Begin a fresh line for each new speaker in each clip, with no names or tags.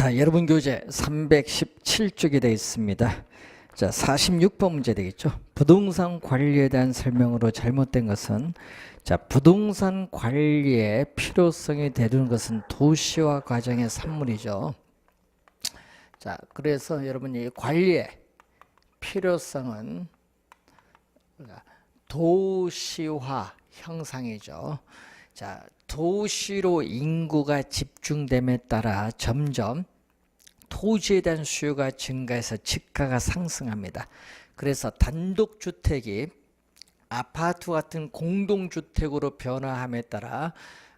자, 여러분 교재 317쪽이 되어 있습니다. 자, 46번 문제 되겠죠. 부동산 관리에 대한 설명으로 잘못된 것은, 자, 부동산 관리의 필요성이 되는 것은 도시화 과정의 산물이죠. 자, 그래서 여러분이 관리의 필요성은 도시화 형상이죠. 자, 도시로 인구가 집중됨에 따라 점점 토지에 대한 수요가 증가해서 지가가 상승합니다. 그래서 단독주택이 아파트 같은 공동주택으로 변화함에 따라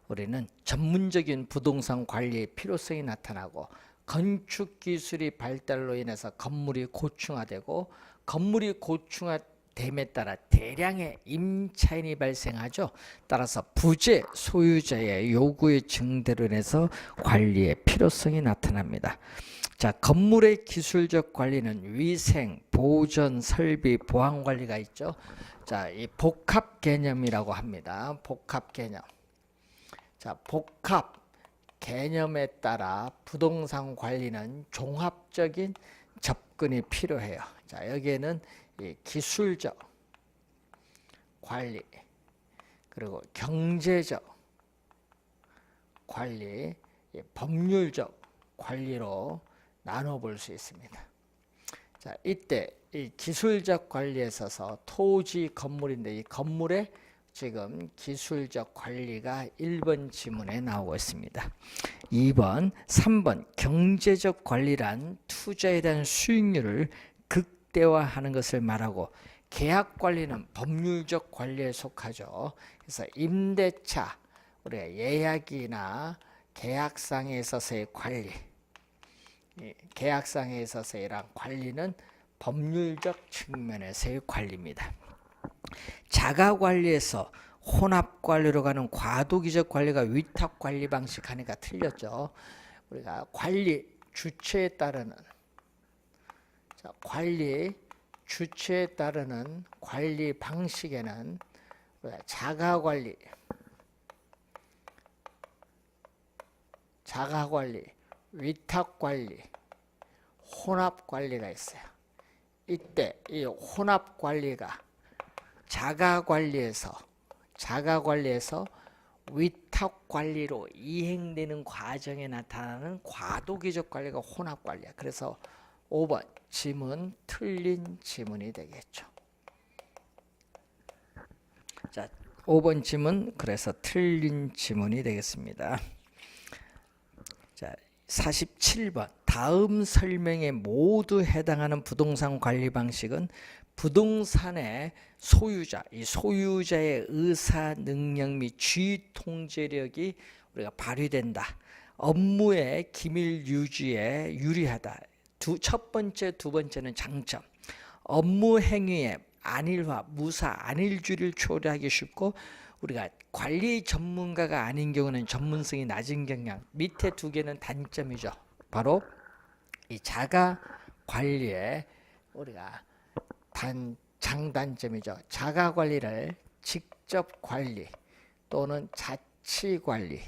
우리는 전문적인 부동산 관리의 필요성이 나타나고, 건축 기술이 발달로 인해서 건물이 고층화되고, 건물이 고층화됨에 따라 대량의 임차인이 발생하죠. 따라서 부재 소유자의 요구의 증대로 인해서 관리의 필요성이 나타납니다. 자, 건물의 기술적 관리는 위생, 보존, 설비, 보안 관리가 있죠. 자, 이 복합 개념이라고 합니다. 복합 개념. 자, 복합 개념에 따라 부동산 관리는 종합적인 접근이 필요해요. 자, 여기에는 이 기술적 관리, 그리고 경제적 관리, 법률적 관리로 나눠볼 수 있습니다. 자, 이때 이 기술적 관리에 있어서 토지 건물인데, 이 건물의 지금 기술적 관리가 1번 지문에 나오고 있습니다. 2번, 3번 경제적 관리란 투자에 대한 수익률을 극대화하는 것을 말하고, 계약 관리는 법률적 관리에 속하죠. 그래서 임대차, 우리가 예약이나 계약상에 있어서의 관리, 계약상에 있어서의 관리는 법률적 측면에서의 관리입니다. 자가관리에서 혼합관리로 가는 과도기적 관리가 위탁관리 방식 하니까 틀렸죠. 우리가 관리 주체에 따르는, 자, 관리 주체에 따르는 관리 방식에는 자가관리, 위탁관리, 혼합관리가 있어요. 이때 이 혼합관리가 자가관리에서 위탁관리로 이행되는 과정에 나타나는 과도기적 관리가 혼합관리야. 그래서 5번 지문 틀린 지문이 되겠죠. 자, 5번 지문 그래서 틀린 지문이 되겠습니다. 자, 47번 다음 설명에 모두 해당하는 부동산 관리 방식은 부동산의 소유자, 이 소유자의 의사 능력 및 지휘 통제력이 우리가 발휘된다. 업무의 기밀 유지에 유리하다. 첫 번째, 두 번째는 장점. 업무 행위의 안일화, 무사, 안일주의를 초래하기 쉽고, 우리가 관리 전문가가 아닌 경우는 전문성이 낮은 경향. 밑에 두 개는 단점이죠. 바로 이 자가 관리의 우리가 장단점이죠. 자가 관리를 직접 관리 또는 자치 관리,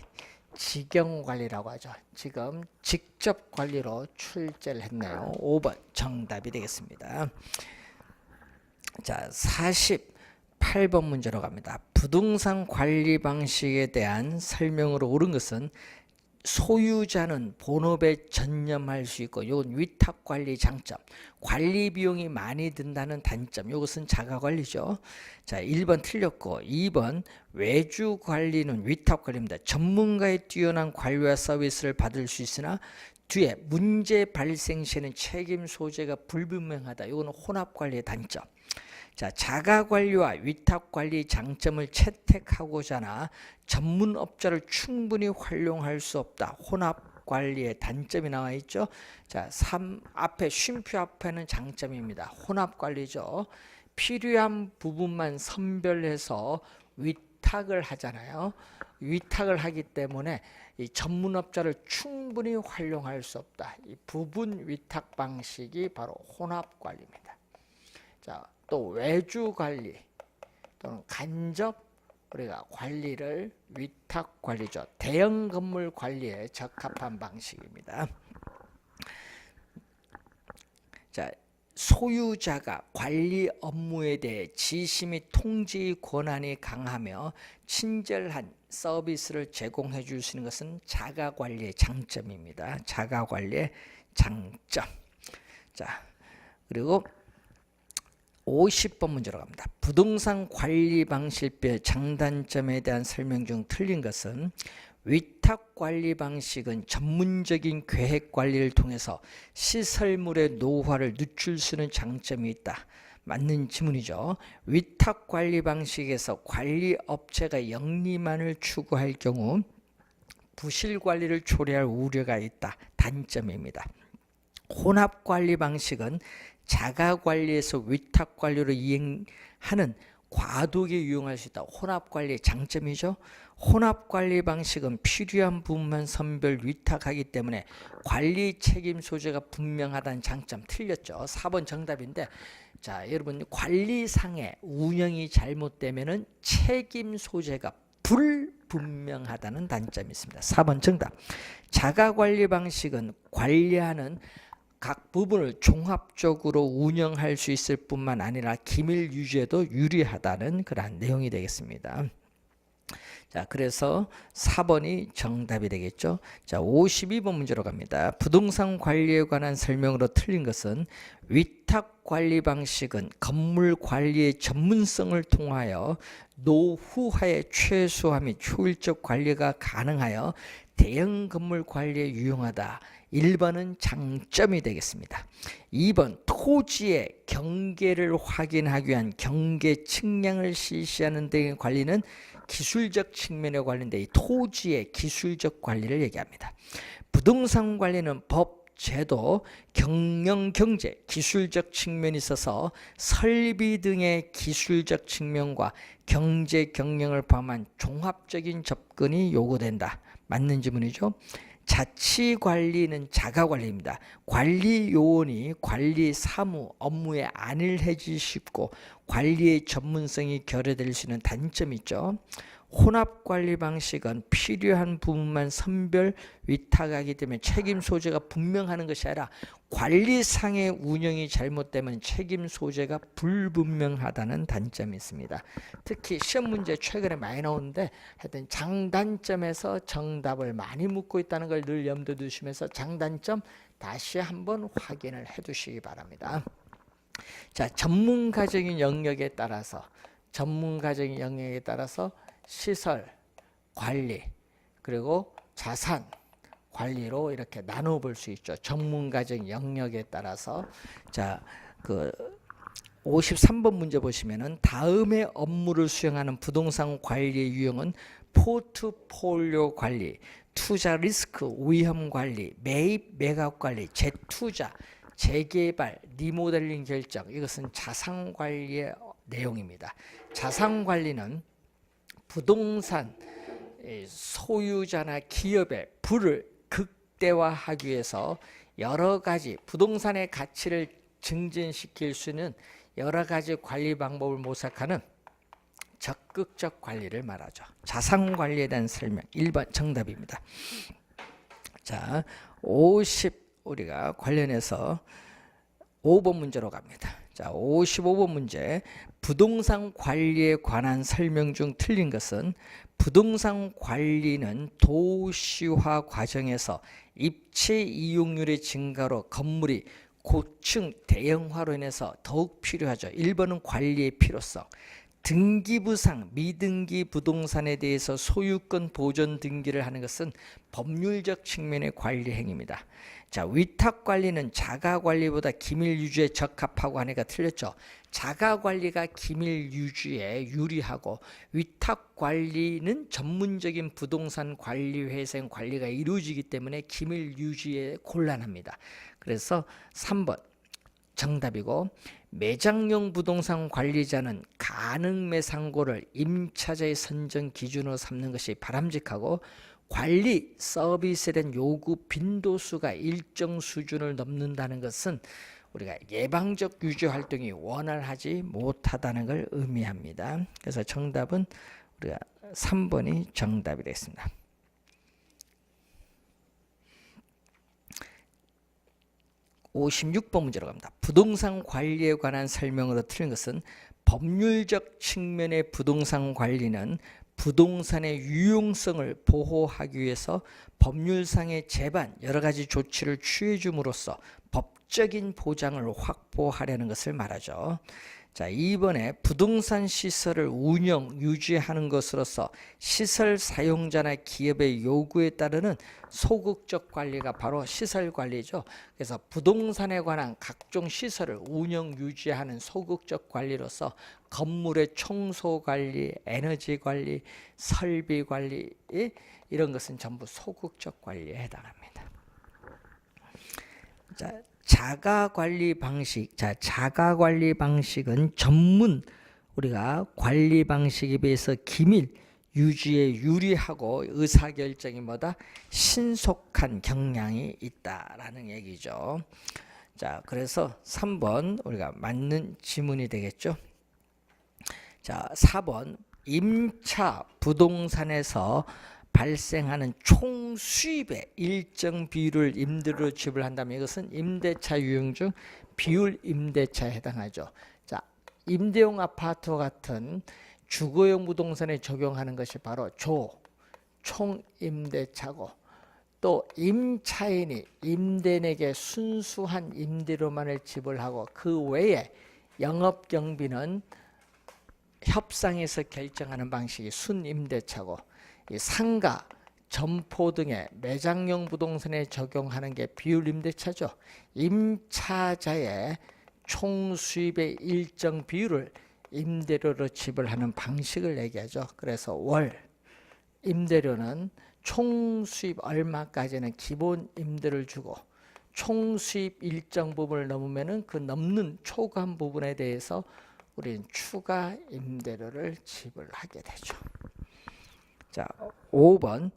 직영 관리라고 하죠. 지금 직접 관리로 출제를 했네요. 5번 정답이 되겠습니다. 자, 48번 문제로 갑니다. 부동산 관리 방식에 대한 설명으로 옳은 것은 소유자는 본업에 전념할 수 있고, 이건 위탁관리 장점, 관리 비용이 많이 든다는 단점, 이것은 자가관리죠. 자, 1번 틀렸고, 2번 외주관리는 위탁관리입니다. 전문가의 뛰어난 관리와 서비스를 받을 수 있으나 뒤에 문제 발생 시에는 책임 소재가 불분명하다. 이건 혼합관리의 단점. 자, 자가관리와 위탁관리 장점을 채택하고자 하나 전문업자를 충분히 활용할 수 없다. 혼합관리의 단점이 나와 있죠. 자, 3 앞에 쉼표 앞에는 장점입니다. 혼합관리죠. 필요한 부분만 선별해서 위탁을 하잖아요. 위탁을 하기 때문에 이 전문업자를 충분히 활용할 수 없다. 이 부분 위탁 방식이 바로 혼합관리입니다. 자, 또 외주관리 또는 간접 우리가 관리를 위탁관리죠. 대형 건물 관리에 적합한 방식입니다. 자, 소유자가 관리 업무에 대해 지시 및 통지 권한이 강하며 친절한 서비스를 제공해 줄 수 있는 것은 자가관리의 장점입니다. 자가관리의 장점. 자, 그리고 50번 문제로 갑니다. 부동산 관리 방식별 장단점에 대한 설명 중 틀린 것은 위탁 관리 방식은 전문적인 계획 관리를 통해서 시설물의 노후화를 늦출 수 있는 장점이 있다. 맞는 지문이죠. 위탁 관리 방식에서 관리 업체가 영리만을 추구할 경우 부실 관리를 초래할 우려가 있다. 단점입니다. 혼합 관리 방식은 자가 관리에서 위탁 관리로 이행하는 과도기에 유용할 수 있다. 혼합 관리의 장점이죠. 혼합 관리 방식은 필요한 부분만 선별 위탁하기 때문에 관리 책임 소재가 분명하다는 장점. 틀렸죠. 4번 정답인데, 자, 여러분 관리상의 운영이 잘못되면은 책임 소재가 불분명하다는 단점이 있습니다. 4번 정답. 자가 관리 방식은 관리하는 각 부분을 종합적으로 운영할 수 있을 뿐만 아니라 기밀 유지에도 유리하다는 그러한 내용이 되겠습니다. 자, 그래서 4번이 정답이 되겠죠. 자, 52번 문제로 갑니다. 부동산 관리에 관한 설명으로 틀린 것은 위탁 관리 방식은 건물 관리의 전문성을 통하여 노후화의 최소화 및 효율적 관리가 가능하여 대형 건물 관리에 유용하다. 1번은 장점이 되겠습니다. 2번 토지의 경계를 확인하기 위한 경계 측량을 실시하는 등의 관리는 기술적 측면에 관련된 이 토지의 기술적 관리를 얘기합니다. 부동산 관리는 법, 제도, 경영, 경제, 기술적 측면이 있어서 설비 등의 기술적 측면과 경제, 경영을 포함한 종합적인 접근이 요구된다. 맞는 지문이죠. 자치관리는 자가관리입니다. 관리 요원이 관리 사무, 업무에 안일해지기 쉽고 관리의 전문성이 결여될 수 있는 단점이 있죠. 혼합관리 방식은 필요한 부분만 선별 위탁하기 때문에 책임 소재가 분명하는 것이 아니라 관리상의 운영이 잘못되면 책임 소재가 불분명하다는 단점이 있습니다. 특히 시험 문제 최근에 많이 나오는데 하여튼 장단점에서 정답을 많이 묻고 있다는 걸 늘 염두에 두시면서 장단점 다시 한번 확인을 해 두시기 바랍니다. 자, 전문가적인 영역에 따라서 시설 관리 그리고 자산 관리로 이렇게 나눠 볼 수 있죠. 전문가적 영역에 따라서. 자, 그 53번 문제 보시면은 다음의 업무를 수행하는 부동산 관리의 유형은 포트폴리오 관리, 투자 리스크 위험 관리, 매입 매각 관리, 재투자, 재개발, 리모델링 결정. 이것은 자산 관리의 내용입니다. 자산 관리는 부동산 소유자나 기업의 부를 극대화하기 위해서 여러 가지 부동산의 가치를 증진시킬 수 있는 여러 가지 관리 방법을 모색하는 적극적 관리를 말하죠. 자산 관리에 대한 설명 1번 정답입니다. 자, 우리가 관련해서 5번 문제로 갑니다. 자, 55번 문제. 부동산 관리에 관한 설명 중 틀린 것은 부동산 관리는 도시화 과정에서 입체 이용률의 증가로 건물이 고층 대형화로 인해서 더욱 필요하죠. 1번은 관리의 필요성. 등기부상 미등기 부동산에 대해서 소유권 보존 등기를 하는 것은 법률적 측면의 관리 행위입니다. 자, 위탁 관리는 자가 관리보다 기밀 유지에 적합하고 하니까 틀렸죠. 자가 관리가 기밀 유지에 유리하고 위탁 관리는 전문적인 부동산 관리 회사의 관리가 이루어지기 때문에 기밀 유지에 곤란합니다. 그래서 3번 정답이고, 매장용 부동산 관리자는 가능 매상고를 임차자의 선정 기준으로 삼는 것이 바람직하고, 관리 서비스에 대한 요구 빈도수가 일정 수준을 넘는다는 것은 우리가 예방적 유지 활동이 원활하지 못하다는 걸 의미합니다. 그래서 정답은 우리가 3번이 정답이 되겠습니다. 56번 문제로 갑니다. 부동산 관리에 관한 설명으로 틀린 것은 법률적 측면의 부동산 관리는 부동산의 유용성을 보호하기 위해서 법률상의 제반 여러 가지 조치를 취해 줌으로써 법적인 보장을 확보하려는 것을 말하죠. 자, 2번에 부동산 시설을 운영, 유지하는 것으로서 시설 사용자나 기업의 요구에 따르는 소극적 관리가 바로 시설 관리죠. 그래서 부동산에 관한 각종 시설을 운영, 유지하는 소극적 관리로서 건물의 청소 관리, 에너지 관리, 설비 관리 이런 것은 전부 소극적 관리에 해당합니다. 자, 자가 관리 방식. 자, 자가 관리 방식은 전문 우리가 관리 방식에 비해서 기밀 유지에 유리하고 의사결정이 뭐다? 신속한 경향이 있다라는 얘기죠. 자, 그래서 3번 우리가 맞는 지문이 되겠죠. 자, 4번 임차 부동산에서 발생하는 총 수입의 일정 비율을 임대료로 지불한다면 이것은 임대차 유형 중 비율 임대차에 해당하죠. 자, 임대용 아파트와 같은 주거용 부동산에 적용하는 것이 바로 총임대차고, 또 임차인이 임대인에게 순수한 임대료만을 지불하고 그 외에 영업경비는 협상에서 결정하는 방식이 순임대차고, 이 상가, 점포 등의 매장용 부동산에 적용하는 게 비율임대차죠. 임차자의 총 수입의 일정 비율을 임대료로 지불하는 방식을 얘기하죠. 그래서 월 임대료는 총 수입 얼마까지는 기본 임대를 주고, 총 수입 일정 부분을 넘으면은 그 넘는 초과한 부분에 대해서 우리는 추가 임대료를 지불하게 되죠. 자, 5번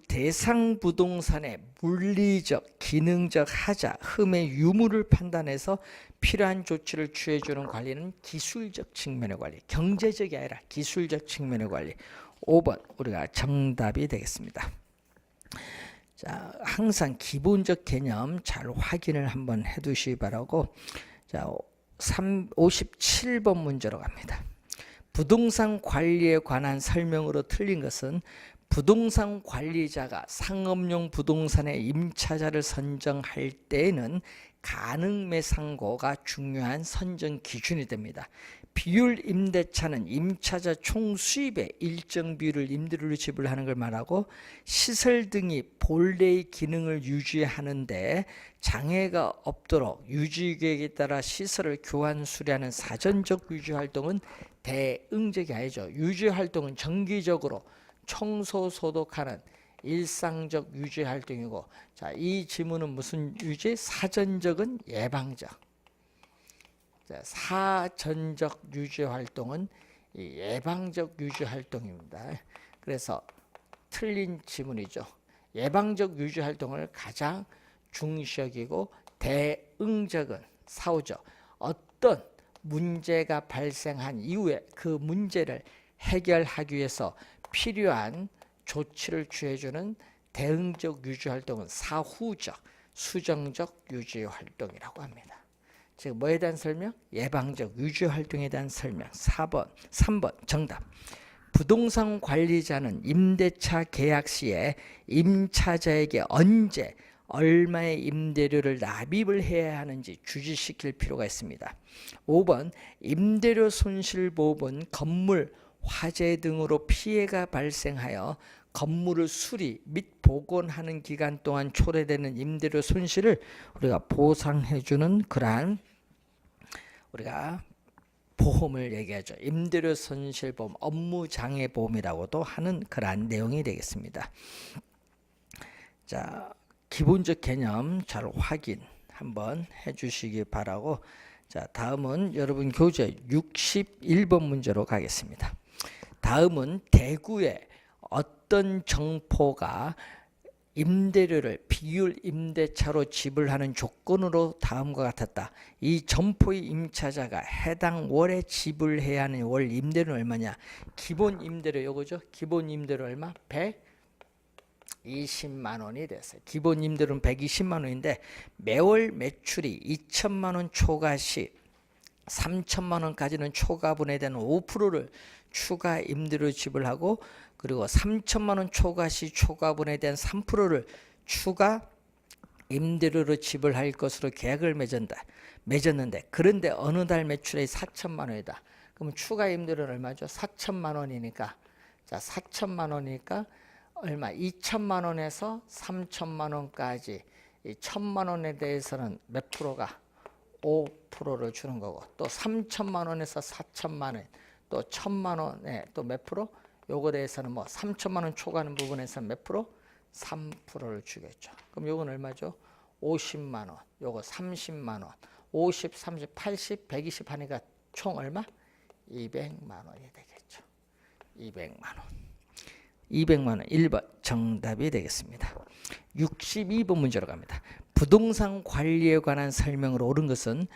대상 부동산의 물리적, 기능적 하자, 흠의 유무를 판단해서 필요한 조치를 취해주는 관리는 기술적 측면의 관리, 경제적이 아니라 기술적 측면의 관리. 5번 우리가 정답이 되겠습니다. 자, 항상 기본적 개념 잘 확인을 한번 해두시기 바라고, 자, 57번 문제로 갑니다. 부동산 관리에 관한 설명으로 틀린 것은 부동산 관리자가 상업용 부동산의 임차자를 선정할 때에는 가능매상고가 중요한 선정 기준이 됩니다. 비율 임대차는 임차자 총 수입의 일정 비율을 임대료로 지불하는 걸 말하고, 시설 등이 본래의 기능을 유지하는데 장애가 없도록 유지계획에 따라 시설을 교환 수리하는 사전적 유지활동은 대응적이 아니죠. 유지활동은 정기적으로 청소 소독하는 일상적 유지활동이고, 자, 이 지문은 무슨 유지? 사전적은 예방적. 자, 사전적 유지활동은 예방적 유지활동입니다. 그래서 틀린 지문이죠. 예방적 유지활동을 가장 중시여기고, 대응적은 사후적. 어떤 문제가 발생한 이후에 그 문제를 해결하기 위해서 필요한 조치를 취해주는 대응적 유지활동은 사후적, 수정적 유지활동이라고 합니다. 즉 뭐에 대한 설명? 예방적 유지활동에 대한 설명. 3번 정답. 부동산 관리자는 임대차 계약 시에 임차자에게 언제 얼마의 임대료를 납입을 해야 하는지 주지시킬 필요가 있습니다. 5번 임대료 손실보험은 건물, 화재 등으로 피해가 발생하여 건물을 수리 및 복원하는 기간 동안 초래되는 임대료 손실을 우리가 보상해주는 그러한 우리가 보험을 얘기하죠. 임대료 손실보험, 업무장애보험이라고도 하는 그러한 내용이 되겠습니다. 자, 기본적 개념 잘 확인 한번 해주시기 바라고, 자, 다음은 여러분 교재 61번 문제로 가겠습니다. 다음은 대구의 어떤 정포가 임대료를 비율 임대차로 지불하는 조건으로 다음과 같았다. 이 점포의 임차자가 해당 월에 지불해야 하는 월 임대료는 얼마냐? 기본 임대료 요거죠. 기본 임대료 얼마? 20만 원이 됐어요. 기본 임대료는 120만 원인데 매월 매출이 2천만 원 초과 시 3천만 원까지는 초과분에 대한 5%를 추가 임대료 지불하고, 그리고 3천만 원 초과 시 초과분에 대한 3%를 추가 임대료로 지불할 것으로 계약을 맺었는데, 그런데 어느 달 매출이 4천만 원이다. 그럼 추가 임대료는 얼마죠? 4천만 원이니까, 자 4천만 원이니까 얼마? 2천만 원에서 3천만 원까지 이 1천만 원에 대해서는 몇 프로가? 5%를 주는 거고, 또 3천만 원에서 4천만 원, 또 1천만 원에 또 몇 프로? 요거에 대해서는 뭐 3천만 원 초과하는 부분에서는 몇 프로? 3%를 주겠죠. 그럼 요건 얼마죠? 50만 원, 요거 30만 원, 50, 30, 80, 120 하니까 총 얼마? 200만 원이 되겠죠. 200만 원. 200만 원 1번 정답이 되겠습니다. 62번 문제로 갑니다. 부동산 관리에 관한 설명으로 옳은 것은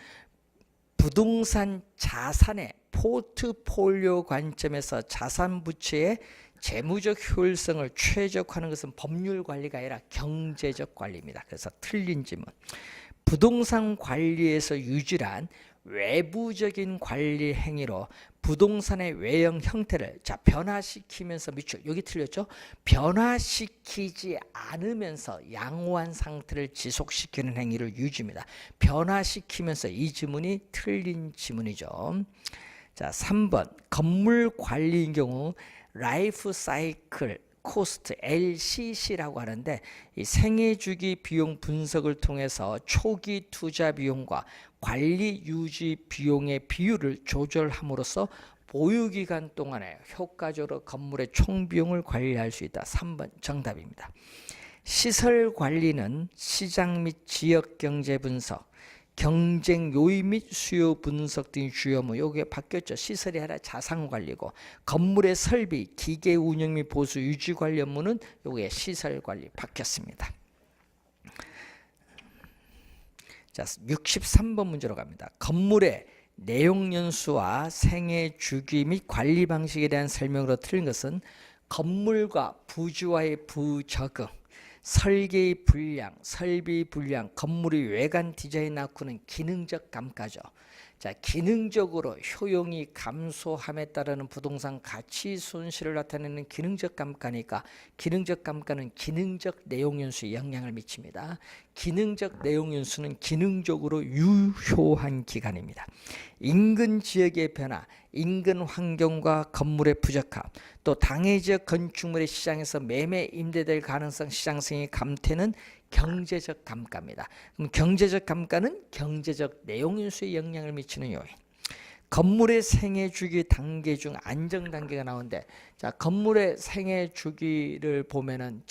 부동산 자산의 포트폴리오 관점에서 자산 부채의 재무적 효율성을 최적화하는 것은 법률 관리가 아니라 경제적 관리입니다. 그래서 틀린 질문. 부동산 관리에서 유질한 외부적인 관리 행위로 부동산의 외형 형태를 변화시키면서 여기 틀렸죠? 변화시키지 않으면서 양호한 상태를 지속시키는 행위를 유지입니다. 변화시키면서, 이 지문이 틀린 지문이죠. 자, 3번 건물 관리인 경우 라이프 사이클 코스트 LCC라고 하는데, 이 생애 주기 비용 분석을 통해서 초기 투자 비용과 관리 유지 비용의 비율을 조절함으로써 보유 기간 동안에 효과적으로 건물의 총 비용을 관리할 수 있다. 3번 정답입니다. 시설 관리는 시장 및 지역 경제 분석, 경쟁 요인 및 수요 분석 등이 주요 업무. 요게 바뀌었죠. 시설이 아니라 자산 관리고, 건물의 설비, 기계 운영 및 보수 유지 관리 업무는 요게 시설 관리 바뀌었습니다. 자, 63번 문제로 갑니다. 건물의 내용 연수와 생애 주기 및 관리 방식에 대한 설명으로 틀린 것은 건물과 부지와의 부적응, 설계의 불량, 설비 불량, 건물의 외관 디자인 낙후는 기능적 감가죠. 자, 기능적으로 효용이 감소함에 따르는 부동산 가치 손실을 나타내는 기능적 감가니까, 기능적 감가는 기능적 내용 연수에 영향을 미칩니다. 기능적 내용 연수는 기능적으로 유효한 기간입니다. 인근 지역의 변화, 인근 환경과 건물의 부적합, 또 당해 지역 건축물의 시장에서 매매 임대될 가능성, 시장성의 감퇴는 경제적 감가입니다. 그럼 경제적 감가는 경제적 내용 인수에 영향을 미치는 요인. 건물의 생애 주기 단계 중 안정 단계가 나오는데, 자, 건물의 생애 주기를 보면은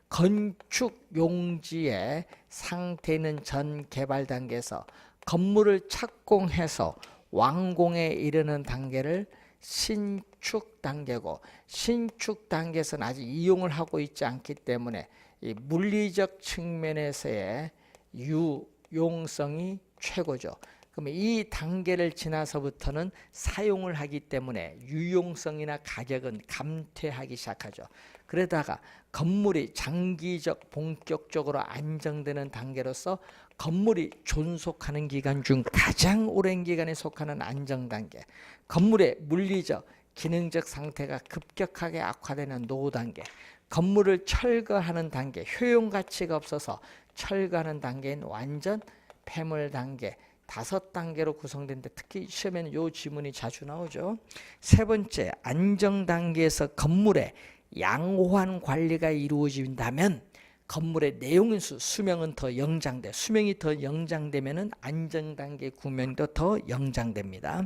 건축 용지의 상태는 전 개발 단계에서 건물을 착공해서 완공에 이르는 단계를 신축 단계고, 신축 단계에서는 아직 이용을 하고 있지 않기 때문에 이 물리적 측면에서의 유용성이 최고죠. 그러면 이 단계를 지나서부터는 사용을 하기 때문에 유용성이나 가격은 감퇴하기 시작하죠. 그러다가 건물이 장기적 본격적으로 안정되는 단계로서 건물이 존속하는 기간 중 가장 오랜 기간에 속하는 안정 단계, 건물의 물리적 기능적 상태가 급격하게 악화되는 노후 단계, 건물을 철거하는 단계, 효용 가치가 없어서 철거하는 단계인 완전 폐물 단계, 5단계로 구성되는데, 특히 시험에는 이 지문이 자주 나오죠. 세 번째, 안정 단계에서 건물의 양호한 관리가 이루어진다면 건물의 내용인수, 수명은 더 연장돼. 수명이 더 연장되면은 안정 단계 구명도 더 연장됩니다.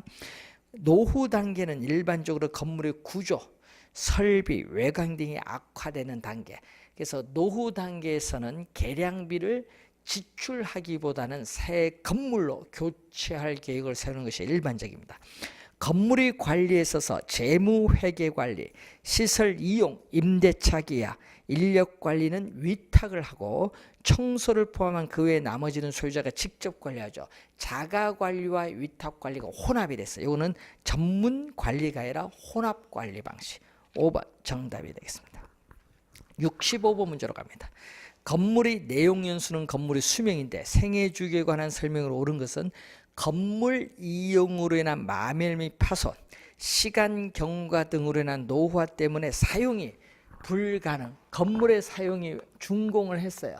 노후 단계는 일반적으로 건물의 구조, 설비, 외관 등이 악화되는 단계. 그래서 노후 단계에서는 개량비를 지출하기보다는 새 건물로 교체할 계획을 세우는 것이 일반적입니다. 건물의 관리에 있어서 재무회계 관리, 시설 이용, 임대차 계약, 인력 관리는 위탁을 하고 청소를 포함한 그 외 나머지는 소유자가 직접 관리하죠. 자가 관리와 위탁 관리가 혼합이 됐어요. 이거는 전문 관리가 아니라 혼합 관리 방식. 5번 정답이 되겠습니다. 65번 문제로 갑니다. 건물의 내용 연수는 건물의 수명인데 생애 주기에 관한 설명으로 옳은 것은 건물 이용으로 인한 마멸 및 파손, 시간 경과 등으로 인한 노후화 때문에 사용이 불가능. 건물의 사용이 준공을 했어요.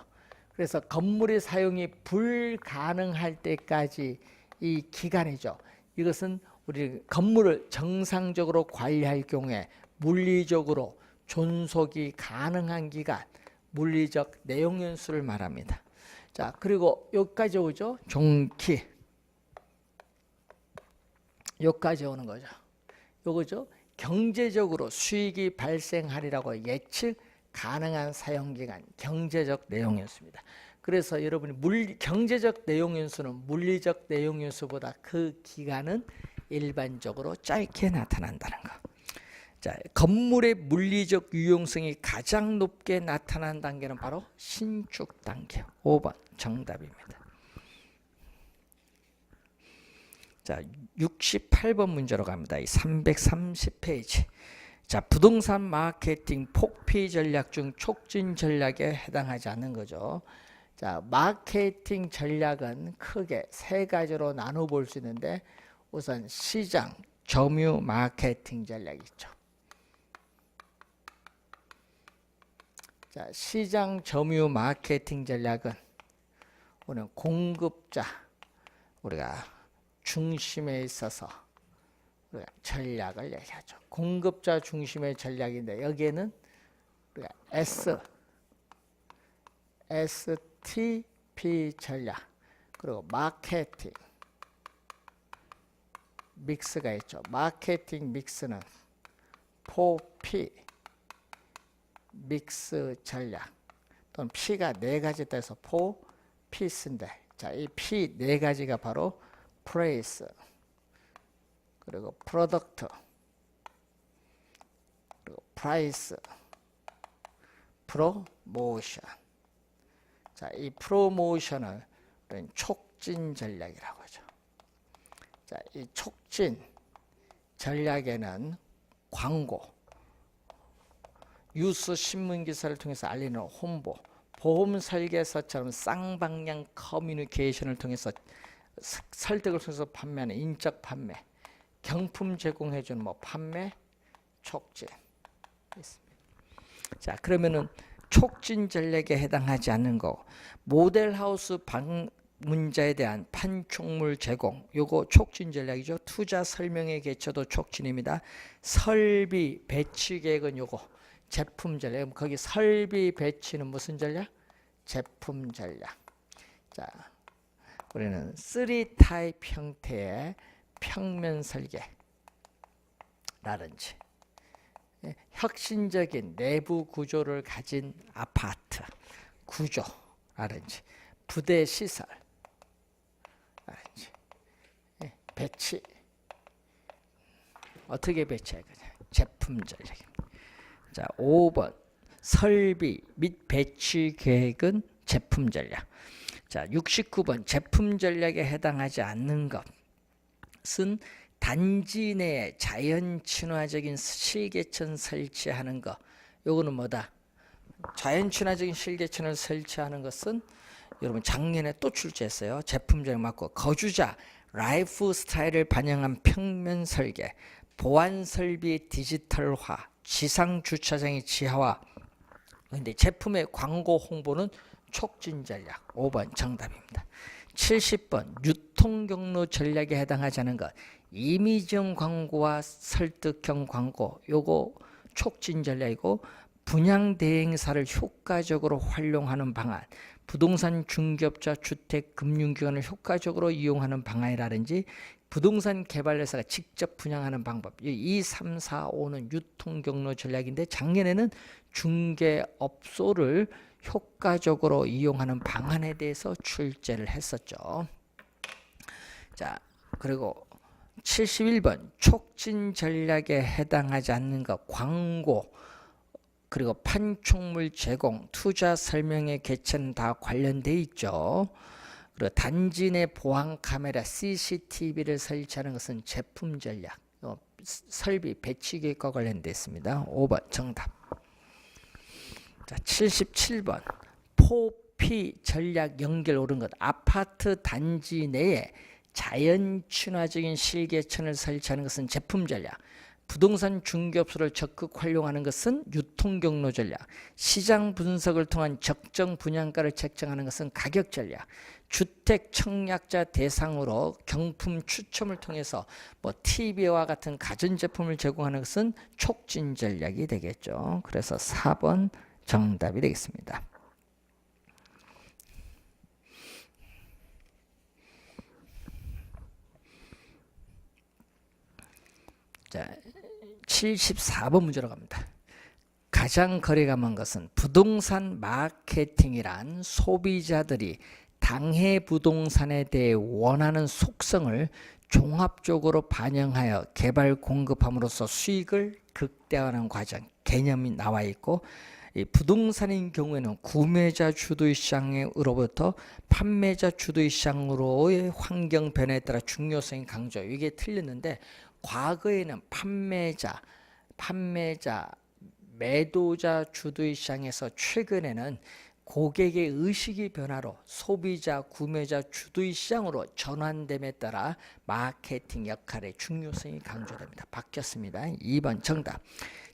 그래서 건물의 사용이 불가능할 때까지 이 기간이죠. 이것은 우리 건물을 정상적으로 관리할 경우에 물리적으로 존속이 가능한 기간, 물리적 내용 연수를 말합니다. 자, 그리고 여기까지 오죠. 종키. 여기까지 오는 거죠. 요거죠. 경제적으로 수익이 발생하리라고 예측 가능한 사용기간, 경제적 내용 연수입니다. 그래서 여러분이 경제적 내용 연수는 물리적 내용 연수보다 그 기간은 일반적으로 짧게 나타난다는 거. 자, 건물의 물리적 유용성이 가장 높게 나타난 단계는 바로 신축 단계. 5번 정답입니다. 자, 68번 문제로 갑니다. 이 330페이지. 자, 부동산 마케팅 폭피 전략 중 촉진 전략에 해당하지 않는 거죠. 자, 마케팅 전략은 크게 세 가지로 나눠 볼 수 있는데 우선 시장 점유 마케팅 전략이 있죠. 자, 시장 점유 마케팅 전략은 우리는 공급자 우리가 중심에 있어서 우리가 전략을 얘기하죠. 공급자 중심의 전략인데 여기에는 우리가 STP 전략 그리고 마케팅 믹스가 있죠. 마케팅 믹스는 4P 믹스 전략 또는 P가 네 가지 돼서 4P스인데 자, 이 P 네 가지가 바로 프레이스 그리고 프로덕트 그리고 프라이스 프로모션. 자, 이 프로모션을 촉진 전략이라고 하죠. 자, 이 촉진 전략에는 광고, 뉴스 신문 기사를 통해서 알리는 홍보, 보험 설계서처럼 쌍방향 커뮤니케이션을 통해서 설득을 통해서 판매하는 인적 판매, 경품 제공해주는 판매, 촉진 있습니다. 자, 그러면은 촉진 전략에 해당하지 않는 거, 모델하우스 방문자에 대한 판촉물 제공, 요거 촉진 전략이죠. 투자 설명의 개최도 촉진입니다. 설비 배치 계획은 요거 제품 전략. 거기 설비 배치는 무슨 전략? 제품 전략. 자, 우리는 3타입 형태의 평면 설계라든지 혁신적인 내부 구조를 가진 아파트 구조라든지 부대 시설라든지 배치 어떻게 배치할 거냐 제품 전략입니다. 자, 5번 설비 및 배치 계획은 제품 전략. 자, 69번 제품 전략에 해당하지 않는 것은 단지 내에 자연 친화적인 실개천 설치하는 것. 요거는 뭐다? 자연 친화적인 실개천을 설치하는 것은 여러분 작년에 또 출제했어요. 제품 전략 맞고 거주자 라이프 스타일을 반영한 평면 설계, 보안 설비 디지털화, 지상 주차장의 지하화. 근데 제품의 광고 홍보는 촉진 전략. 5번 정답입니다. 70번 유통 경로 전략에 해당하지 않은 것. 이미지형 광고와 설득형 광고. 요거 촉진 전략이고 분양 대행사를 효과적으로 활용하는 방안. 부동산 중개업자 주택 금융기관을 효과적으로 이용하는 방안이라든지 부동산 개발회사가 직접 분양하는 방법. 2, 3, 4, 5는 유통 경로 전략인데 작년에는 중개업소를 효과적으로 이용하는 방안에 대해서 출제를 했었죠. 자, 그리고 71번 촉진 전략에 해당하지 않는 것. 광고 그리고 판촉물 제공, 투자 설명의 개체는 다 관련돼 있죠. 그리고 단지 내 보안 카메라 CCTV를 설치하는 것은 제품 전략, 설비 배치 계획과 관련돼 있습니다. 5번 정답. 자, 77번 포피 전략 연결 옳은 것. 아파트 단지 내에 자연 친화적인 실개천을 설치하는 것은 제품 전략. 부동산 중개업소를 적극 활용하는 것은 유통 경로 전략. 시장 분석을 통한 적정 분양가를 책정하는 것은 가격 전략. 주택 청약자 대상으로 경품 추첨을 통해서 TV와 같은 가전제품을 제공하는 것은 촉진 전략이 되겠죠. 그래서 4번 정답이 되겠습니다. 자, 74번 문제로 갑니다. 가장 거래가 많은 것은 부동산 마케팅이란 소비자들이 당해 부동산에 대해 원하는 속성을 종합적으로 반영하여 개발 공급함으로써 수익을 극대화하는 과정 개념이 나와 있고, 이 부동산인 경우에는 구매자 주도의 시장으로부터 판매자 주도의 시장으로의 환경 변화에 따라 중요성이 강조. 이게 틀렸는데 과거에는 판매자, 매도자 주도의 시장에서 최근에는 고객의 의식의 변화로 소비자, 구매자 주도의 시장으로 전환됨에 따라 마케팅 역할의 중요성이 강조됩니다. 바뀌었습니다. 2번 정답.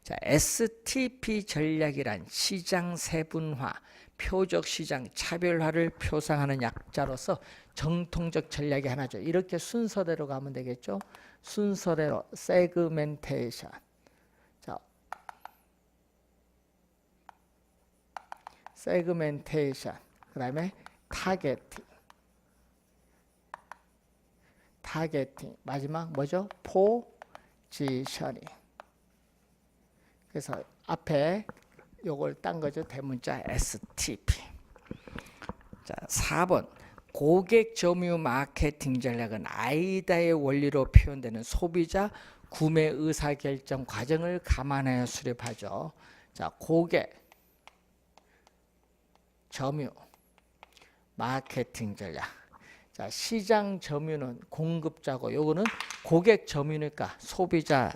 자, STP 전략이란 시장 세분화, 표적 시장 차별화를 표상하는 약자로서 정통적 전략이 하나죠. 이렇게 순서대로 가면 되겠죠. 순서대로 세그멘테이션. 자, 세그멘테이션. 그다음에 타겟팅. 마지막 뭐죠? 포지셔닝. 그래서 앞에 요걸 딴 거죠. 대문자 STP. 자, 4번. 고객 점유 마케팅 전략은 아이다의 원리로 표현되는 소비자 구매 의사 결정 과정을 감안하여 수립하죠. 자, 고객 점유 마케팅 전략. 자, 시장 점유는 공급자고 요거는 고객 점유니까 소비자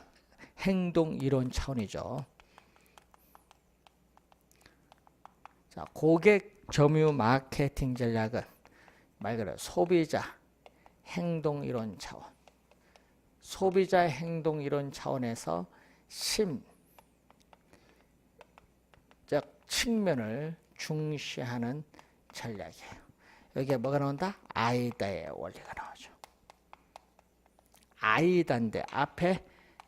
행동 이론 차원이죠. 자, 고객 점유 마케팅 전략은 말 그대로 소비자 행동 이론 차원. 소비자 행동 이론 차원에서 심적 측면을 중시하는 전략이에요. 여기에 뭐가 나온다? 아이다의 원리가 나오죠. 아이다인데 앞에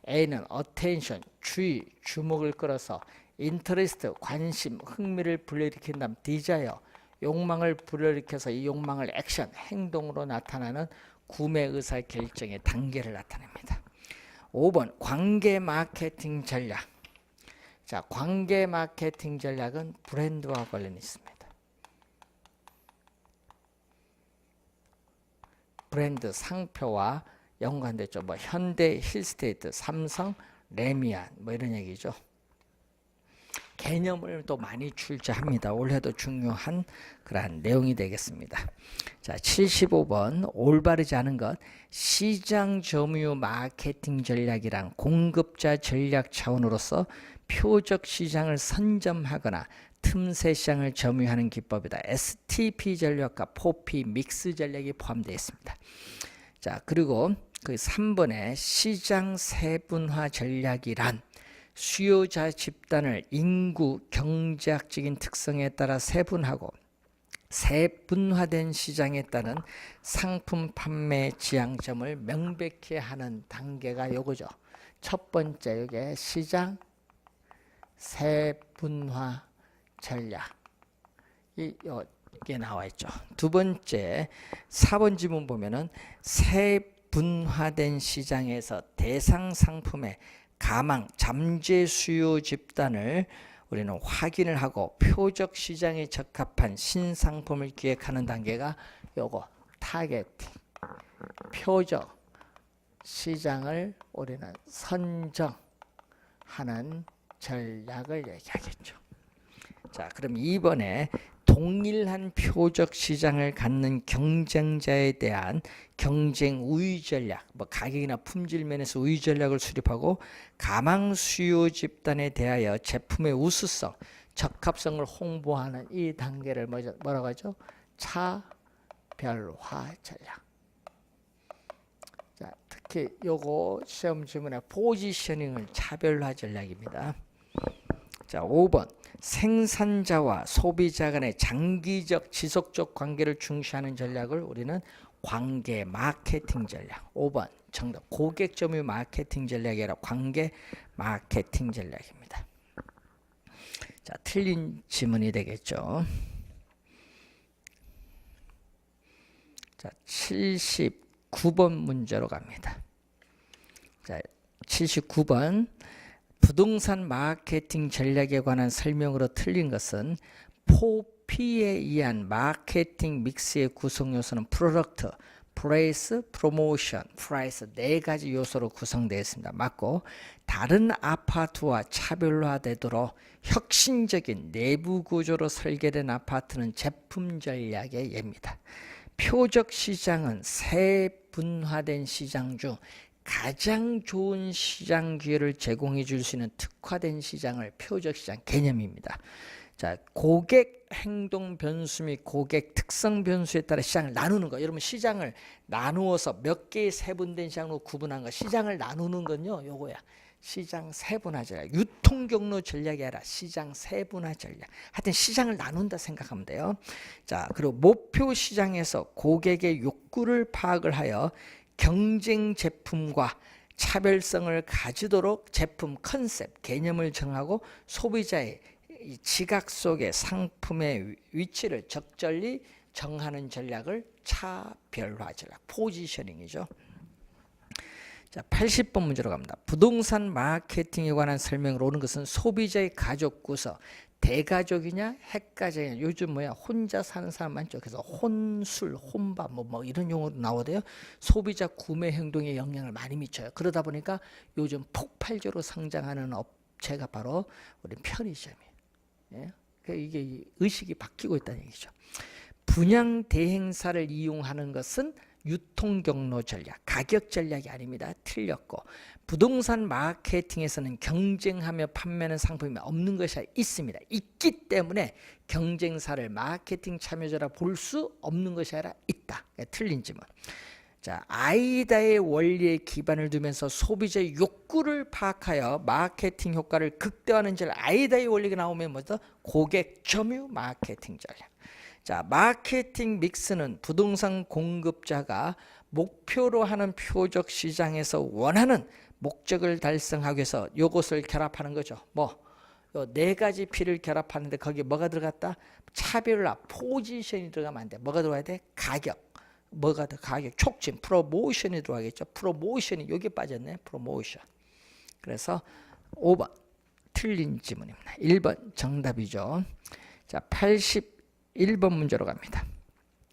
A는 attention, 주의, 주목을 끌어서 interest, 관심, 흥미를 불러일으킨 다음 desire, 욕망을 불러일으켜서 이 욕망을 액션, 행동으로 나타나는 구매 의사 결정의 단계를 나타냅니다. 5번 관계 마케팅 전략. 자, 관계 마케팅 전략은 브랜드와 관련이 있습니다. 브랜드 상표와 연관됐죠. 현대, 힐스테이트, 삼성, 레미안 이런 얘기죠. 개념을 또 많이 출제합니다. 올해도 중요한 그러한 내용이 되겠습니다. 자, 75번 올바르지 않은 것. 시장 점유 마케팅 전략이란 공급자 전략 차원으로서 표적 시장을 선점하거나 틈새 시장을 점유하는 기법이다. STP 전략과 포피 믹스 전략이 포함되어 있습니다. 자, 그리고 그 3번에 시장 세분화 전략이란 수요자 집단을 인구, 경제학적인 특성에 따라 세분하고 세분화된 시장에 따른 상품 판매 지향점을 명백히 하는 단계가 요거죠. 첫 번째 이게 시장 세분화 전략. 이게 나와 있죠. 두 번째 4번 지문 보면은 세분화된 시장에서 대상 상품의 가망, 잠재 수요 집단을 우리는 확인을 하고 표적 시장에 적합한 신상품을 기획하는 단계가 요거 타겟팅. 표적 시장을 우리는 선정하는 전략을 얘기하겠죠. 자, 그럼 2번에 동일한 표적 시장을 갖는 경쟁자에 대한 경쟁 우위 전략, 가격이나 품질 면에서 우위 전략을 수립하고 가망 수요 집단에 대하여 제품의 우수성, 적합성을 홍보하는 이 단계를 뭐라고 하죠? 차별화 전략. 자, 특히 요거 시험 지문에 포지셔닝을 차별화 전략입니다. 자, 5번 생산자와 소비자 간의 장기적 지속적 관계를 중시하는 전략을 우리는 관계 마케팅 전략. 5번 정답. 고객 점유 마케팅 전략이 아니라 관계 마케팅 전략입니다. 자, 틀린 지문이 되겠죠. 자, 79번 문제로 갑니다. 자, 79번 부동산 마케팅 전략에 관한 설명으로 틀린 것은 포피에 의한 마케팅 믹스의 구성 요소는 프로덕트, 플레이스, 프로모션, 프라이스 네 가지 요소로 구성되어 있습니다. 맞고 다른 아파트와 차별화되도록 혁신적인 내부 구조로 설계된 아파트는 제품 전략의 예입니다. 표적 시장은 세분화된 시장 중 가장 좋은 시장 기회를 제공해 줄 수 있는 특화된 시장을 표적 시장 개념입니다. 자, 고객 행동 변수 및 고객 특성 변수에 따라 시장을 나누는 거. 여러분 시장을 나누어서 몇 개의 세분된 시장으로 구분한 거. 시장을 나누는 건요. 요거야. 시장 세분화 전략. 유통 경로 전략이 아니라 시장 세분화 전략. 하여튼 시장을 나눈다 생각하면 돼요. 자, 그리고 목표 시장에서 고객의 욕구를 파악을 하여 경쟁 제품과 차별성을 가지도록 제품 컨셉, 개념을 정하고 소비자의 지각 속에 상품의 위치를 적절히 정하는 전략을 차별화 전략, 포지셔닝이죠. 자, 80번 문제로 갑니다. 부동산 마케팅에 관한 설명으로 오는 것은 소비자의 가족 구성, 대가족이냐 핵가족이냐. 요즘 뭐야 혼자 사는 사람 많죠. 그래서 혼술, 혼밥 뭐 이런 용어로 나오대요. 소비자 구매 행동에 영향을 많이 미쳐요. 그러다 보니까 요즘 폭발적으로 성장하는 업체가 바로 우리 편의점이에요. 예? 이게 의식이 바뀌고 있다는 얘기죠. 분양 대행사를 이용하는 것은 유통 경로 전략, 가격 전략이 아닙니다. 틀렸고 부동산 마케팅에서는 경쟁하며 판매하는 상품이 없는 것이 있습니다. 있기 때문에 경쟁사를 마케팅 참여자라 볼 수 없는 것이 아니라 있다. 틀린 질문. 자, 아이다의 원리에 기반을 두면서 소비자의 욕구를 파악하여 마케팅 효과를 극대화하는 전략. 아이다의 원리가 나오면 뭐죠? 고객 점유 마케팅 전략. 자, 마케팅 믹스는 부동산 공급자가 목표로 하는 표적 시장에서 원하는 목적을 달성하기 위해서 요것을 결합하는 거죠. 뭐 요 네 가지 P를 결합하는데 거기에 뭐가 들어갔다? 차별화, 포지션이 들어가면 안 돼. 뭐가 들어가야 돼? 가격. 뭐가 더 가격, 촉진, 프로모션이 들어가겠죠. 프로모션이 여기 빠졌네. 프로모션. 그래서 5번 틀린 지문입니다. 1번 정답이죠. 자, 81번 문제로 갑니다.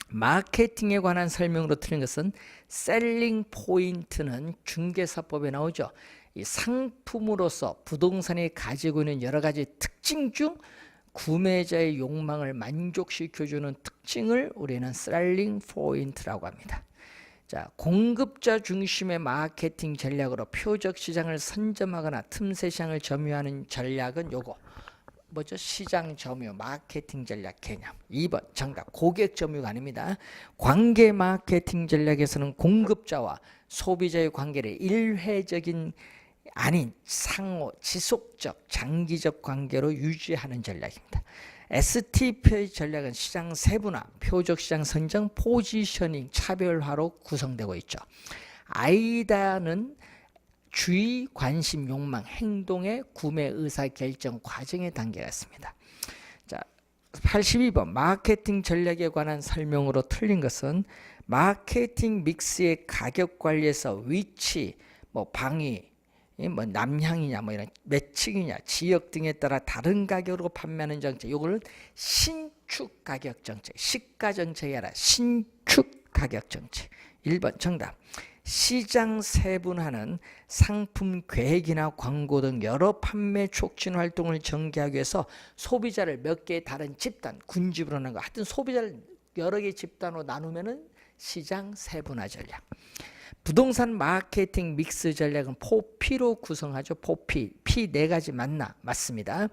마케팅에 관한 설명으로 틀린 것은 셀링 포인트는 중개사법에 나오죠. 이 상품으로서 부동산이 가지고 있는 여러 가지 특징 중 구매자의 욕망을 만족시켜주는 특징을 우리는 셀링 포인트라고 합니다. 자, 공급자 중심의 마케팅 전략으로 표적 시장을 선점하거나 틈새 시장을 점유하는 전략은 요거 뭐죠? 시장 점유 마케팅 전략 개념. 2번 정답. 고객 점유가 아닙니다. 관계 마케팅 전략에서는 공급자와 소비자의 관계를 일회적인 아닌 상호, 지속적, 장기적 관계로 유지하는 전략입니다. STP의 전략은 시장 세분화, 표적 시장 선정, 포지셔닝, 차별화로 구성되고 있죠. 아이다는 주의, 관심, 욕망, 행동의 구매 의사 결정 과정의 단계가 있습니다. 자, 82번 마케팅 전략에 관한 설명으로 틀린 것은 마케팅 믹스의 가격 관리에서 위치, 뭐 방위, 뭐 남향이냐 뭐 이런 매칭이냐 지역 등에 따라 다른 가격으로 판매하는 정책, 이거를 신축 가격 정책, 시가 정책이 아니라 신축 가격 정책. 1번 정답. 시장 세분화는 상품 계획이나 광고 등 여러 판매 촉진 활동을 전개하기 위해서 소비자를 몇 개의 다른 집단, 군집으로 하는 거. 하여튼 소비자를 여러 개의 집단으로 나누면은 시장 세분화 전략. 부동산 마케팅 믹스 전략은 포피로 구성하죠. 포피, P 네 가지 맞습니다.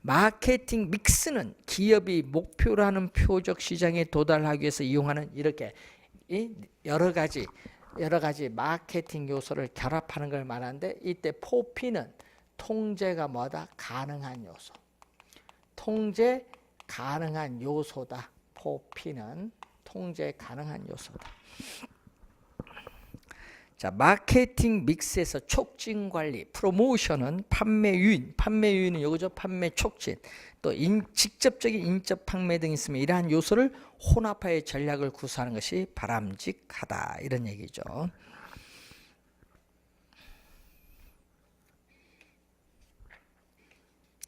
마케팅 믹스는 기업이 목표로 하는 표적 시장에 도달하기 위해서 이용하는 이렇게 여러 가지 마케팅 요소를 결합하는 걸 말하는데, 이때 포피는 통제가 뭐다? 가능한 요소. 통제 가능한 요소다. 포피는 통제 가능한 요소다. 자, 마케팅 믹스에서 촉진 관리, 프로모션은 판매 유인은 요거죠. 판매 촉진, 또 직접적인 인적 판매 등이 있으면 이러한 요소를 혼합하여 전략을 구사하는 것이 바람직하다, 이런 얘기죠.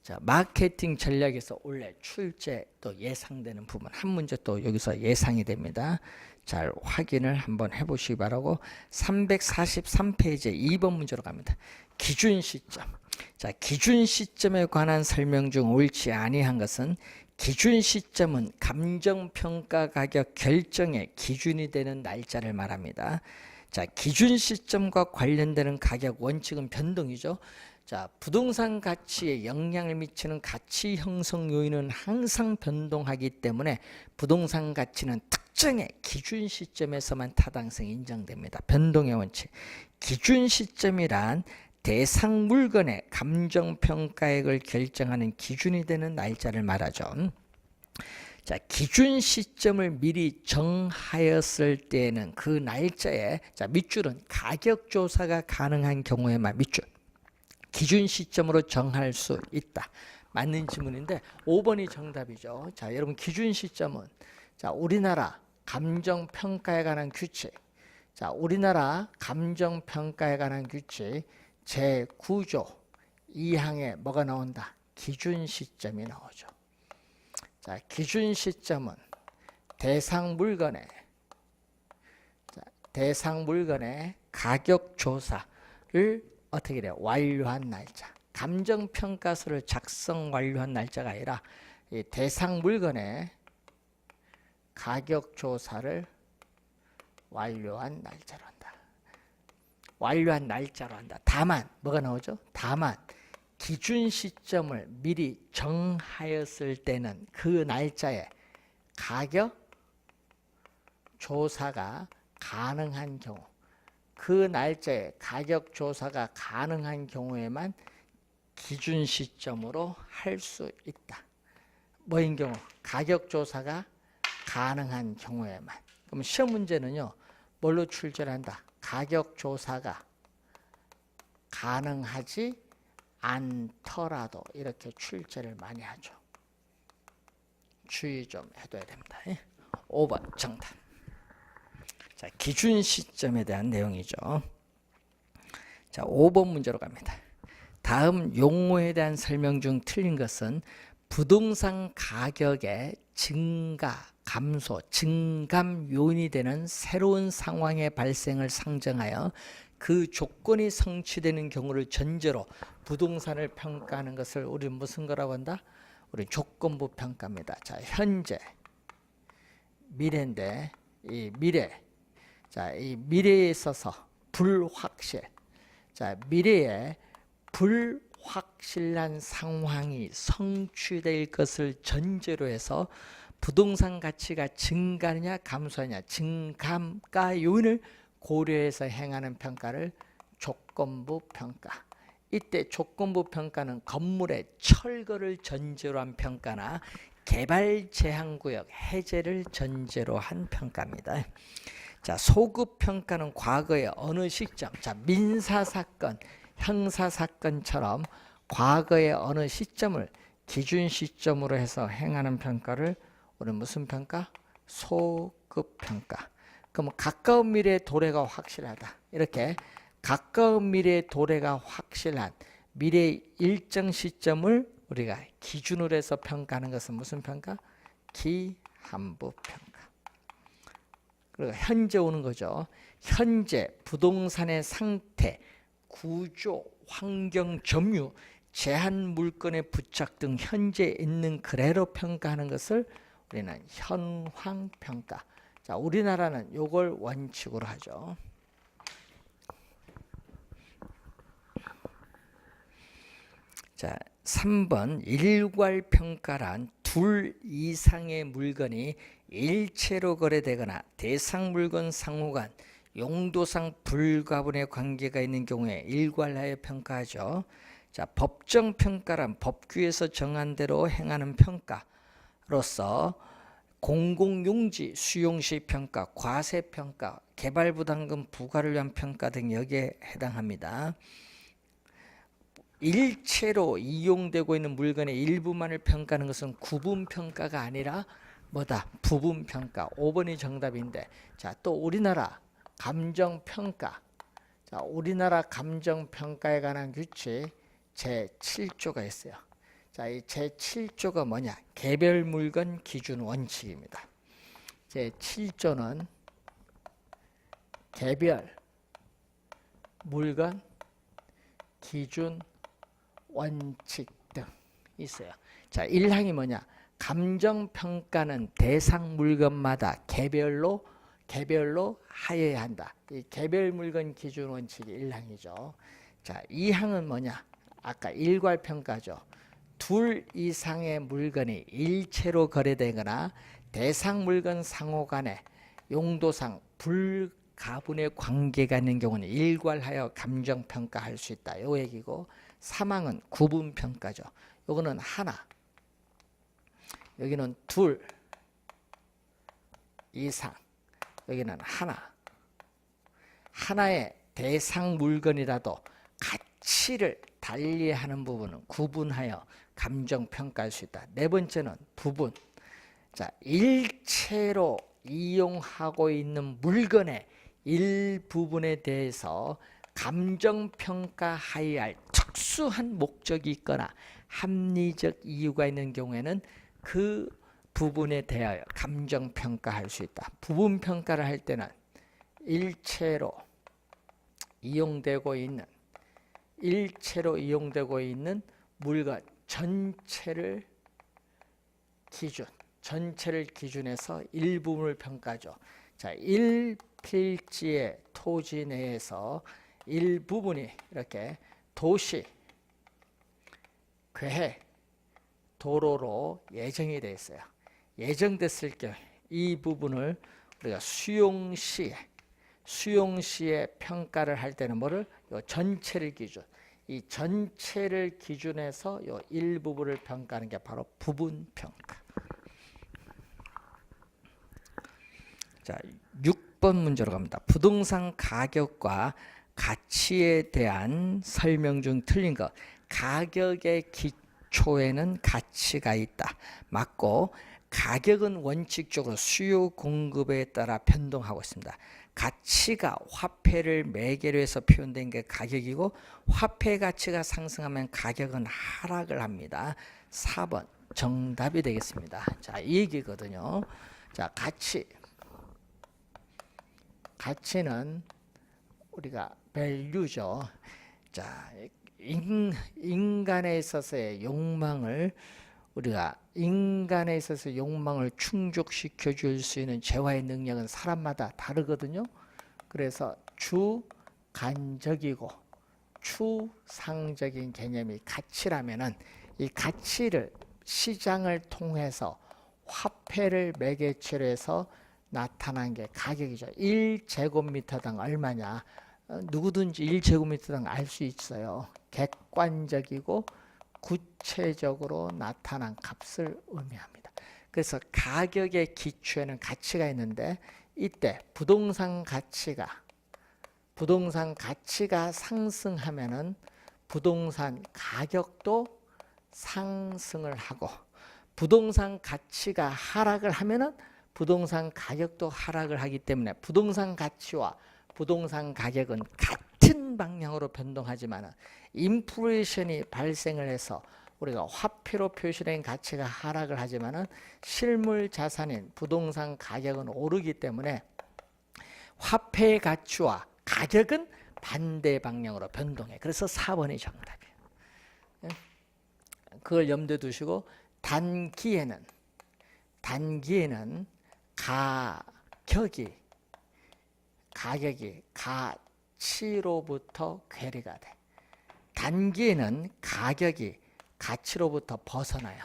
자, 마케팅 전략에서 원래 출제 또 예상되는 부분 한 문제 또 여기서 예상이 됩니다. 잘 확인을 한번 해보시기 바라고, 343페이지 2번 문제로 갑니다. 기준 시점. 자, 기준 시점에 관한 설명 중 옳지 아니한 것은, 기준 시점은 감정평가 가격 결정의 기준이 되는 날짜를 말합니다. 자, 기준 시점과 관련되는 가격 원칙은 변동이죠. 자, 부동산 가치에 영향을 미치는 가치 형성 요인은 항상 변동하기 때문에 부동산 가치는 특정의 기준 시점에서만 타당성이 인정됩니다. 변동의 원칙. 기준 시점이란 대상 물건의 감정평가액을 결정하는 기준이 되는 날짜를 말하죠. 자, 기준 시점을 미리 정하였을 때는 그 날짜에, 자, 밑줄은 가격 조사가 가능한 경우에만, 밑줄 기준 시점으로 정할 수 있다. 맞는 질문인데 5번이 정답이죠. 자, 여러분 기준 시점은, 자, 우리나라 감정평가에 관한 규칙, 자, 우리나라 감정평가에 관한 규칙 제9조 2항에 뭐가 나온다? 기준 시점이 나오죠. 자, 기준 시점은 대상 물건의 가격 조사를 어떻게 돼요? 완료한 날짜. 감정평가서를 작성 완료한 날짜가 아니라 이 대상 물건의 가격 조사를 완료한 날짜로 한다. 완료한 날짜로 한다. 다만 뭐가 나오죠? 다만 기준 시점을 미리 정하였을 때는 그 날짜에 가격 조사가 가능한 경우, 그 날짜에 가격 조사가 가능한 경우에만 기준 시점으로 할 수 있다. 뭐인 경우? 가격 조사가 가능한 경우에만. 그럼 시험 문제는요, 뭘로 출제를 한다? 가격 조사가 가능하지 않더라도 이렇게 출제를 많이 하죠. 주의 좀 해둬야 됩니다. 5번 정답. 자, 기준 시점에 대한 내용이죠. 자, 5번 문제로 갑니다. 다음 용어에 대한 설명 중 틀린 것은 부동산 가격의 증가, 감소, 증감 요인이 되는 새로운 상황의 발생을 상정하여 그 조건이 성취되는 경우를 전제로 부동산을 평가하는 것을 우리 무슨 거라고 한다? 우리 조건부 평가입니다. 자, 현재, 미래인데 이 미래, 자, 이 미래에 있어서 불확실, 자, 미래에 불확실한 상황이 성취될 것을 전제로 해서 부동산 가치가 증가하느냐 감소하느냐 증감가 요인을 고려해서 행하는 평가를 조건부 평가. 이때 조건부 평가는 건물의 철거를 전제로 한 평가나 개발 제한구역 해제를 전제로 한 평가입니다. 자, 소급 평가는 과거의 어느 시점, 자, 민사사건, 형사사건처럼 과거의 어느 시점을 기준 시점으로 해서 행하는 평가를 우리 무슨 평가? 소급 평가. 그럼 가까운 미래의 도래가 확실하다. 이렇게 가까운 미래의 도래가 확실한 미래의 일정 시점을 우리가 기준으로 해서 평가하는 것은 무슨 평가? 기한부 평가. 그리고 현재 오는 거죠. 현재 부동산의 상태, 구조, 환경, 점유, 제한 물건의 부착 등 현재 있는 그대로 평가하는 것을 우리는 현황 평가. 자, 우리나라는 이걸 원칙으로 하죠. 자, 3번 일괄평가란 둘 이상의 물건이 일체로 거래되거나 대상 물건 상호 간 용도상 불가분의 관계가 있는 경우에 일괄하여 평가하죠. 자, 법정 평가란 법규에서 정한 대로 행하는 평가로서 공공용지 수용시 평가, 과세평가, 개발부담금 부과를 위한 평가 등 여기에 해당합니다. 일체로 이용되고 있는 물건의 일부만을 평가하는 것은 구분평가가 아니라 뭐다? 부분평가. 5번이 정답인데, 자, 또 우리나라 감정평가. 자, 우리나라 감정평가에 관한 규칙 제7조가 있어요. 자, 이 제7조가 뭐냐? 개별 물건 기준 원칙입니다. 제7조는 개별 물건 기준 원칙 등 있어요. 자, 1항이 뭐냐? 감정평가는 대상 물건마다 개별로 하여야 한다. 이 개별 물건 기준 원칙이 1항이죠. 자, 2항은 뭐냐? 아까 일괄평가죠. 둘 이상의 물건이 일체로 거래되거나 대상 물건 상호 간에 용도상 불가분의 관계가 있는 경우는 일괄하여 감정평가할 수 있다. 요 얘기고, 3항은 구분평가죠. 요거는 하나, 여기는 둘 이상, 여기는 하나. 하나의 대상 물건이라도 가치를 달리하는 부분은 구분하여 감정평가할 수 있다. 네 번째는 부분. 자, 일체로 이용하고 있는 물건의 일부분에 대해서 감정평가하여야 할 특수한 목적이 있거나 합리적 이유가 있는 경우에는 그 부분에 대하여 감정평가할 수 있다. 부분평가를 할 때는 일체로 이용되고 있는 물건 전체를 기준해서 일부분을 평가하죠. 자, 1필지의 토지 내에서 일부분이 이렇게 도시, 계획, 도로로 예정이 되어 있어요. 예정됐을 경우 이 부분을 우리가 수용시에 평가를 할 때는 뭐를? 요 전체를 기준. 이 전체를 기준해서 요 일부분을 평가하는 게 바로 부분평가. 자, 6번 문제로 갑니다. 부동산 가격과 가치에 대한 설명 중 틀린 것. 가격의 기초에는 가치가 있다. 맞고, 가격은 원칙적으로 수요 공급에 따라 변동하고 있습니다. 가치가 화폐를 매개로 해서 표현된 게 가격이고, 화폐 가치가 상승하면 가격은 하락을 합니다. 4번 정답이 되겠습니다. 자, 이 얘기거든요. 자, 가치는 우리가 value죠. 자, 인간에 있어서의 욕망을 충족시켜 줄 수 있는 재화의 능력은 사람마다 다르거든요. 그래서 주관적이고 추상적인 개념이 가치라면은, 이 가치를 시장을 통해서 화폐를 매개체로 해서 나타난 게 가격이죠. 1제곱미터당 얼마냐? 누구든지 1제곱미터당 알 수 있어요. 객관적이고 구체적으로 나타난 값을 의미합니다. 그래서 가격의 기초에는 가치가 있는데, 이때 부동산 가치가 상승하면은 부동산 가격도 상승을 하고, 부동산 가치가 하락을 하면은 부동산 가격도 하락을 하기 때문에 부동산 가치와 부동산 가격은 같은 방향으로 변동하지만, 인플레이션이 발생을 해서 우리가 화폐로 표시된 가치가 하락을 하지만 실물 자산인 부동산 가격은 오르기 때문에 화폐의 가치와 가격은 반대 방향으로 변동해. 그래서 4번이 정답이에요. 그걸 염두에 두시고, 단기에는 가격이 가치로부터 괴리가 돼. 단기에는 가격이 가치로부터 벗어나요.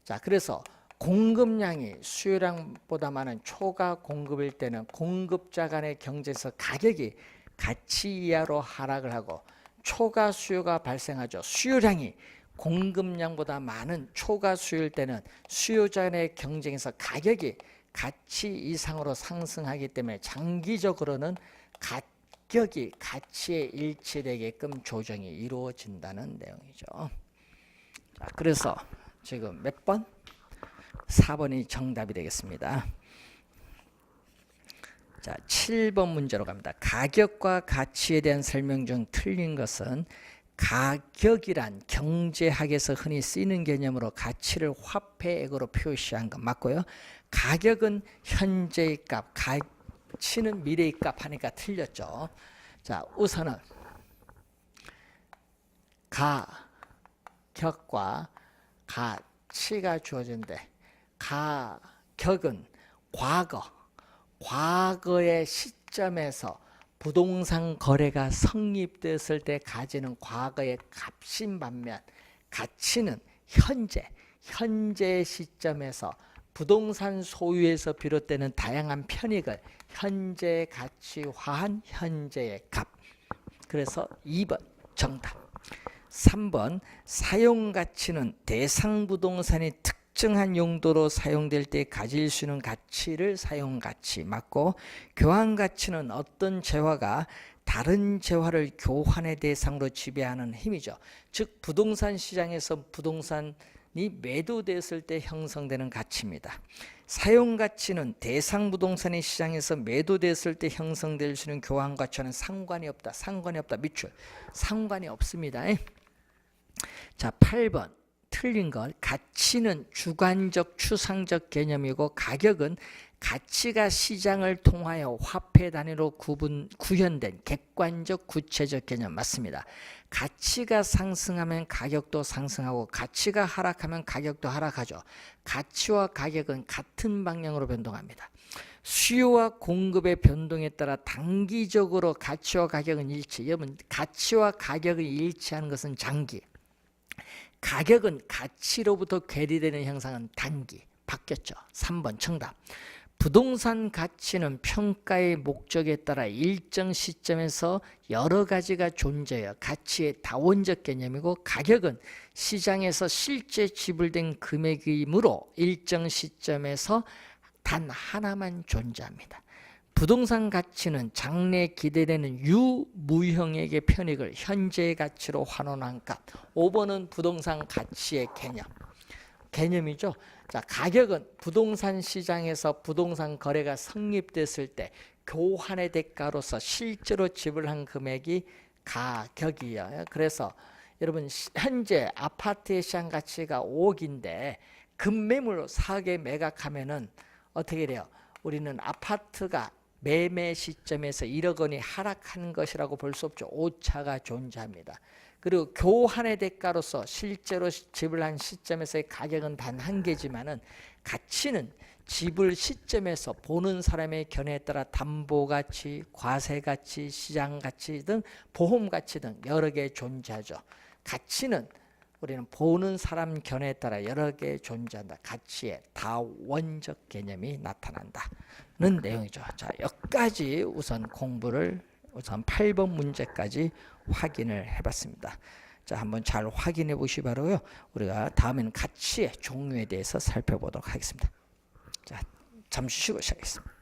자, 그래서 공급량이 수요량보다 많은 초과 공급일 때는 공급자 간의 경쟁에서 가격이 가치 이하로 하락을 하고 초과 수요가 발생하죠. 수요량이 공급량보다 많은 초과 수요일 때는 수요자 간의 경쟁에서 가격이 가치 이상으로 상승하기 때문에 장기적으로는 가격이 가치에 일치되게끔 조정이 이루어진다는 내용이죠. 자, 그래서 지금 몇 번? 4번이 정답이 되겠습니다. 자, 7번 문제로 갑니다. 가격과 가치에 대한 설명 중 틀린 것은 가격이란 경제학에서 흔히 쓰이는 개념으로 가치를 화폐액으로 표시한 것 맞고요. 가격은 현재의 값, 가치는 미래의 값 하니까 틀렸죠. 자, 우선은 가격과 가치가 주어진대. 가격은 과거의 시점에서 부동산 거래가 성립됐을 때 가지는 과거의 값인 반면 가치는 현재 시점에서 부동산 소유에서 비롯되는 다양한 편익을 현재 가치화한 현재의 값. 그래서 2번 정답. 3번 사용가치는 대상 부동산이 특정한 용도로 사용될 때 가질 수 있는 가치를 사용가치 맞고, 교환가치는 어떤 재화가 다른 재화를 교환의 대상으로 지배하는 힘이죠. 즉 부동산 시장에서 부동산이 매도됐을 때 형성되는 가치입니다. 사용가치는 대상 부동산이 시장에서 매도됐을 때 형성될 수 있는 교환가치와는 상관이 없다. 밑줄. 상관이 없습니다. 자, 8번 틀린 것. 가치는 주관적 추상적 개념이고 가격은 가치가 시장을 통하여 화폐 단위로 구현된 객관적 구체적 개념 맞습니다. 가치가 상승하면 가격도 상승하고 가치가 하락하면 가격도 하락하죠. 가치와 가격은 같은 방향으로 변동합니다. 수요와 공급의 변동에 따라 단기적으로 가치와 가격은 일치. 여러분, 가치와 가격이 일치하는 것은 장기, 가격은 가치로부터 괴리되는 형상은 단기. 바뀌었죠. 3번 정답. 부동산 가치는 평가의 목적에 따라 일정 시점에서 여러 가지가 존재해요. 가치의 다원적 개념이고, 가격은 시장에서 실제 지불된 금액이므로 일정 시점에서 단 하나만 존재합니다. 부동산 가치는 장래에 기대되는 유무형에게 편익을 현재의 가치로 환원한 값. 5번은 부동산 가치의 개념이죠. 자, 가격은 부동산 시장에서 부동산 거래가 성립됐을 때 교환의 대가로서 실제로 지불한 금액이 가격이에요. 그래서 여러분, 현재 아파트의 시장 가치가 5억인데 급매물로 4억에 매각하면은 어떻게 돼요? 우리는 아파트가 매매 시점에서 1억 원이 하락한 것이라고 볼 수 없죠. 오차가 존재합니다. 그리고 교환의 대가로서 실제로 지불한 시점에서의 가격은 단 한 개지만은 가치는 지불 시점에서 보는 사람의 견해에 따라 담보가치, 과세가치, 시장가치 등 보험가치 등 여러 개 존재하죠. 가치는 우리는 보는 사람 견해에 따라 여러 개 존재한다. 가치의 다원적 개념이 나타난다는 내용이죠. 자, 여기까지 우선 공부를 우선 8번 문제까지 확인을 해봤습니다. 자, 한번 잘 확인해 보시 바라고요. 우리가 다음에는 가치의 종류에 대해서 살펴보도록 하겠습니다. 자, 잠시 쉬고 시작하겠습니다.